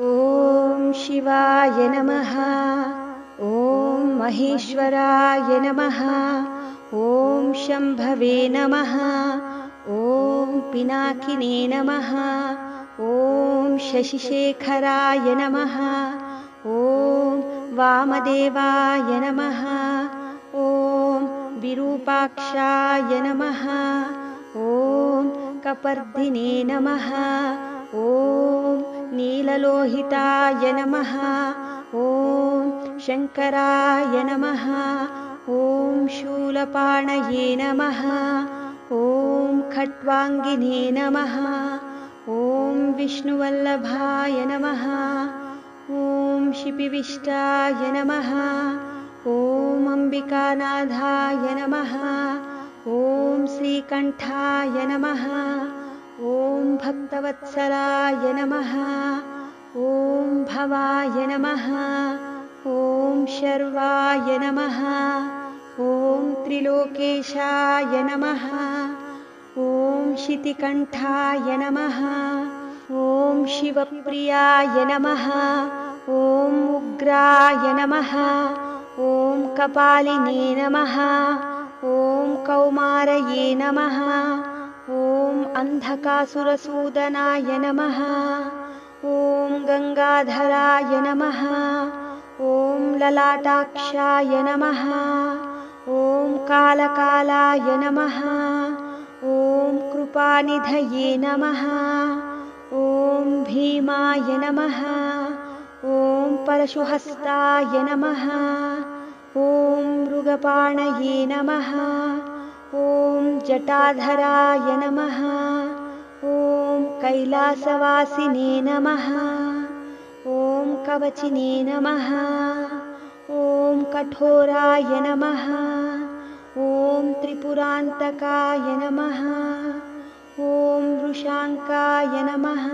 ॐ शिवाय नमः। ॐ महेश्वराय नमः। ॐ शम्भवे नमः। ॐ पिनाकिने नमः। ॐ शशिशेखराय नमः। ॐ वामदेवाय नमः। ॐ विरूपाक्षाय नमः। ॐ कपर्दिने नमः। ॐ नीललोहिताय नमः। ॐ शङ्कराय नमः। ॐ शूलपाणये नमः। ॐ खट्वाङ्गिने नमः। ॐ विष्णुवल्लभाय नमः। ॐ शिपिविष्टाय नमः। ॐ अम्बिकानाथाय नमः। ॐ श्रीकण्ठाय नमः। ॐ भक्तवत्सलाय नमः। ॐ भवाय नमः। ॐ शर्वाय नमः। ॐ त्रिलोकेशाय नमः। ॐ शितिकण्ठाय नमः। ॐ शिवप्रियाय नमः। ॐ उग्राय नमः। ॐ कपालिने नमः। ॐ कौमारये नमः। ॐ अन्धकासुरसूदनाय नमः। ॐ गङ्गाधराय नमः। ॐ ललाटाक्षाय नमः। ॐ कालकालाय नमः। ॐ कृपानिधये नमः। ॐ भीमाय नमः। ॐ परशुहस्ताय नमः। ॐ मृगपाणये नमः। ॐ जटाधराय नमः। ॐ कैलासवासिने नमः। ॐ कवचिने नमः। ॐ कठोराय नमः। ॐ त्रिपुरान्तकाय नमः। ॐ वृषाङ्काय नमः।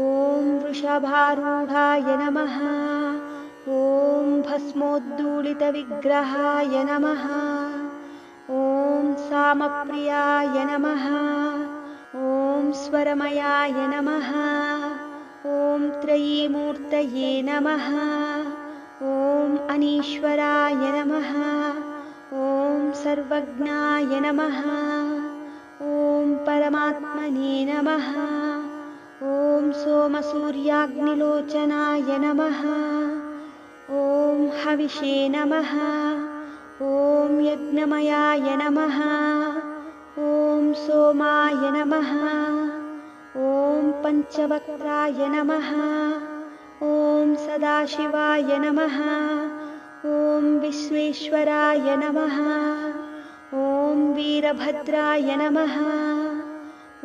ॐ वृषभारूढाय नमः। ॐ भस्मोद्दूलितविग्रहाय नमः। ॐ सामप्रियाय नमः। ॐ स्वरमयाय नमः। ॐ त्रयीमूर्तये नमः। ॐ अनीश्वराय नमः। ॐ सर्वज्ञाय नमः। ॐ परमात्मने नमः। ॐ सोमसूर्याग्निलोचनाय नमः। ॐ हविषे नमः। ॐ यज्ञमयाय नमः। ॐ सोमाय नमः। ॐ पञ्चवक्त्राय नमः। ॐ सदाशिवाय नमः। ॐ विश्वेश्वराय नमः। ॐ वीरभद्राय नमः।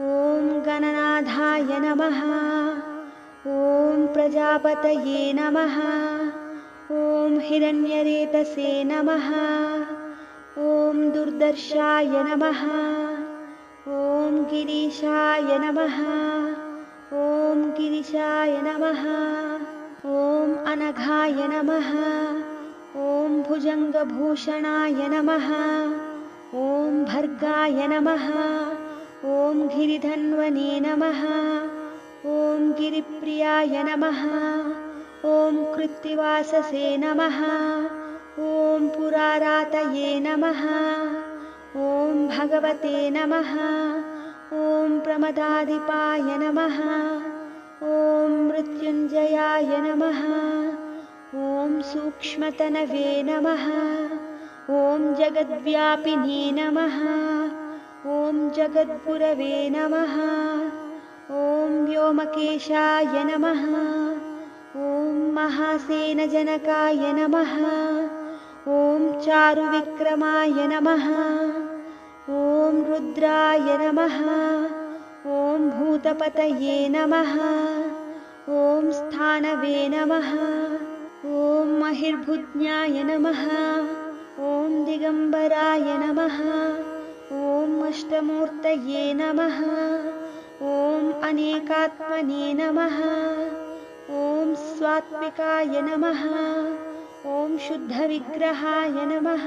ॐ गणनाथाय नमः। ॐ प्रजापतये नमः। ॐ हिरण्यरेतसे नमः। ॐ दुर्दर्शाय नमः। ॐ गिरीशाय नमः। ॐ गिरिशाय नमः। ॐ अनघाय नमः। ॐ भुजङ्गभूषणाय नमः। ॐ भर्गाय नमः। ॐ गिरिधन्वने नमः। ॐ गिरिप्रियाय नमः। ॐ कृत्तिवाससे नमः। ॐ पुरारातये नमः। ॐ भगवते नमः। ॐ प्रमदाधिपाय नमः। ॐ मृत्युञ्जयाय नमः। ॐ सूक्ष्मतनवे नमः। ॐ जगद्व्यापिने नमः। ॐ जगद्गुरवे नमः। ॐ व्योमकेशाय नमः। ॐ महासेनजनकाय नमः। ॐ चारुविक्रमाय नमः। ॐ रुद्राय नमः। ॐ भूतपतये नमः। ॐ स्थानवे नमः। ॐ महिर्भुज्ञाय नमः। ॐ दिगम्बराय नमः। ॐ अष्टमूर्तये नमः। ॐ अनेकात्मने नमः। ॐ स्वात्मिकाय नमः। ॐ शुद्धविग्रहाय नमः।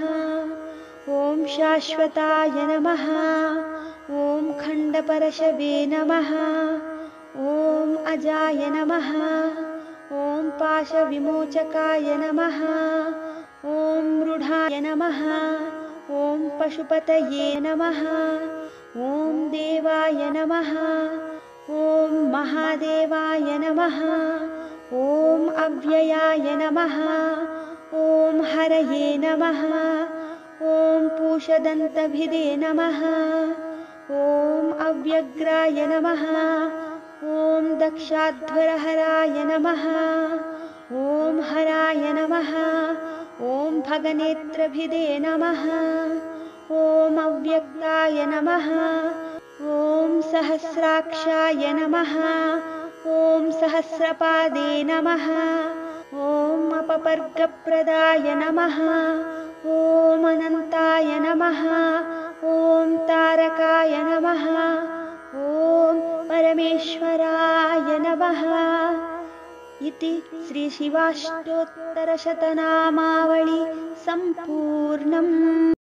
ॐ शाश्वताय नमः। ॐ खण्डपरशवे नमः। ॐ अजाय नमः। ॐ पाशविमोचकाय नमः। ॐ मृढाय नमः। ॐ पशुपतये नमः। ॐ देवाय नमः। ॐ महादेवाय नमः। ॐ अव्ययाय नमः। ॐ हरये नमः। ॐ पूषदन्तभिदे नमः। ॐ अव्यग्राय नमः। ॐ दक्षाध्वरहराय नमः। ॐ हराय नमः। ॐ भगनेत्रभिदे नमः। ॐ अव्यक्ताय नमः। ॐ सहस्राक्षाय नमः। ॐ सहस्रपादे नमः। ॐ अपपर्गप्रदाय नमः। ॐ अनन्ताय नमः। ॐ तारकाय नमः। ॐ परमेश्वराय नमः। इति श्रीशिवाष्टोत्तरशतनामावळि सम्पूर्णम्।